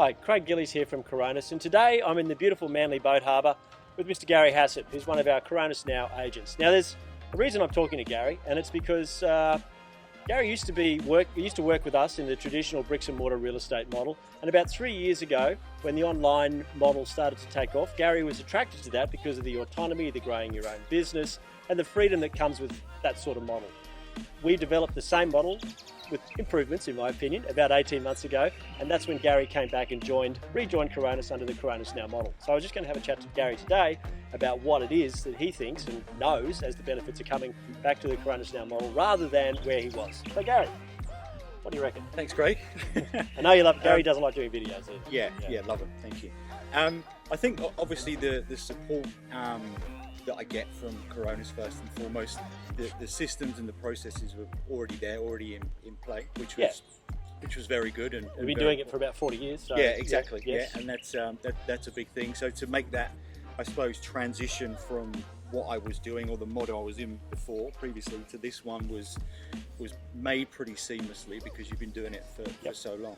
Hi, Craig Gillies here from Coronis, and today I'm in the beautiful Manly Boat Harbour with Mr. Gary Hassett, who's one of our Coronis Now agents. Now, there's a reason I'm talking to Gary, and it's because Gary used to work with us in the traditional bricks and mortar real estate model, and about 3 years ago, when the online model started to take off, Gary was attracted to that because of the autonomy, the growing your own business, and the freedom that comes with that sort of model. We developed the same model with improvements, in my opinion, about 18 months ago, and that's when Gary came back and rejoined Coronis under the Coronis Now model. So I was just going to have a chat to Gary today about what it is that he thinks and knows as the benefits are coming back to the Coronis Now model rather than where he was. So Gary, what do you reckon? Thanks, Craig. I know you love Gary doesn't like doing videos. Yeah, love them. Thank you. I think obviously the support that I get from Coronis, first and foremost, the systems and the processes were already there, already in play, which was very good. And we've been doing it for about 40 years. So yeah, exactly. Yes. Yeah, and that's a big thing. So to make that, I suppose, transition from what I was doing or the model I was in previously to this one was made pretty seamlessly because you've been doing it for so long.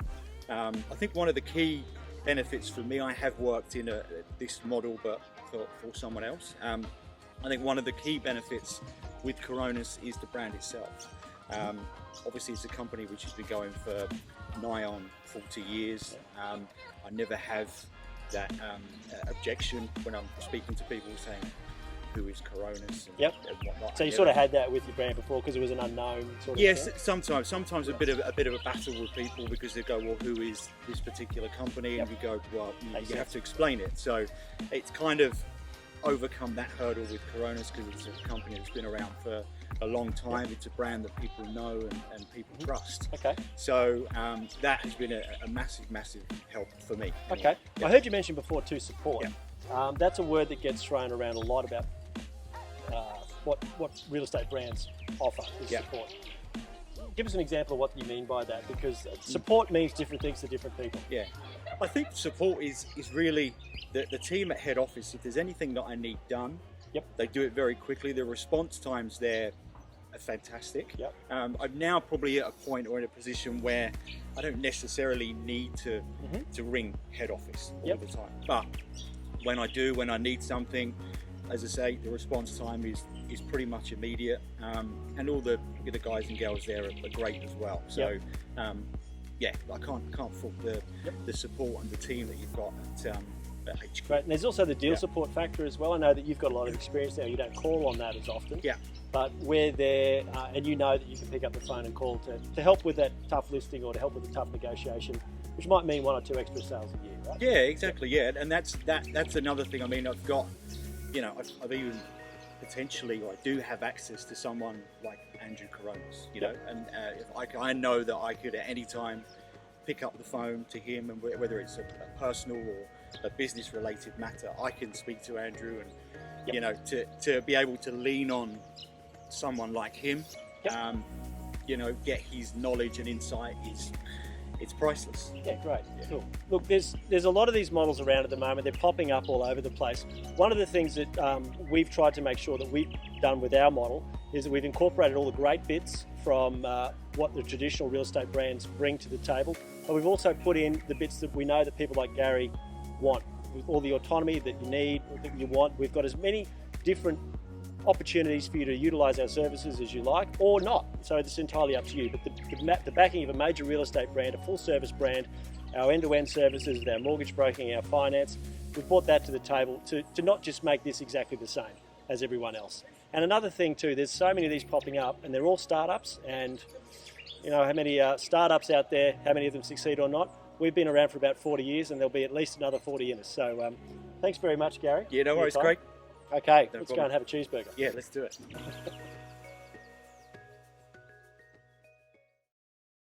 I think one of the key benefits for me, I have worked in this model, but for someone else. I think one of the key benefits with Coronis is the brand itself. Obviously, it's a company which has been going for nigh on 40 years. I never have that objection when I'm speaking to people saying, who is Coronis and whatnot. So you sort of had that with your brand before because it was an unknown sort of Yes, thing? sometimes a bit of a battle with people because they go, well, who is this particular company? And you go, well, you have to explain it. So it's kind of overcome that hurdle with Coronis because it's a company that's been around for a long time. It's a brand that people know and people trust. Okay. So that has been a massive help for me. Okay. I heard you mention before too, support. That's a word that gets thrown around a lot about what real estate brands offer is support. Give us an example of what you mean by that, because support means different things to different people. Yeah, I think support is really the team at head office. If there's anything that I need done, they do it very quickly. The response times there are fantastic. I'm now probably at a point or in a position where I don't necessarily need to ring head office all the time, but when I need something, as I say, the response time is pretty much immediate, and all the guys and girls there are great as well. So I can't fault the support and the team that you've got at HQ. Great, and there's also the deal support factor as well. I know that you've got a lot of experience there. You don't call on that as often. But we're there, and you know that you can pick up the phone and call to help with that tough listing or to help with the tough negotiation, which might mean 1 or 2 extra sales a year, right? Yeah, exactly. Yeah, and that's another thing. I mean, I've got, I've even potentially, I do have access to someone like Andrew Coronis, and if I know that I could at any time pick up the phone to him, and whether it's a personal or a business related matter, I can speak to Andrew and to be able to lean on someone like him, get his knowledge and insight it's priceless. Yeah, great. Cool. Look, there's a lot of these models around at the moment. They're popping up all over the place. One of the things that we've tried to make sure that we've done with our model is that we've incorporated all the great bits from what the traditional real estate brands bring to the table, but we've also put in the bits that we know that people like Gary want, with all the autonomy that you need, that you want. We've got as many different opportunities for you to utilise our services as you like, or not. So it's entirely up to you. But the backing of a major real estate brand, a full service brand, our end-to-end services, our mortgage broking, our finance, we've brought that to the table to not just make this exactly the same as everyone else. And another thing too, there's so many of these popping up, and they're all startups, and how many startups out there, how many of them succeed or not. We've been around for about 40 years, and there'll be at least another 40 in us. So thanks very much, Gary. Yeah, no worries, Craig. Okay, let's go and have a cheeseburger. Yeah, let's do it.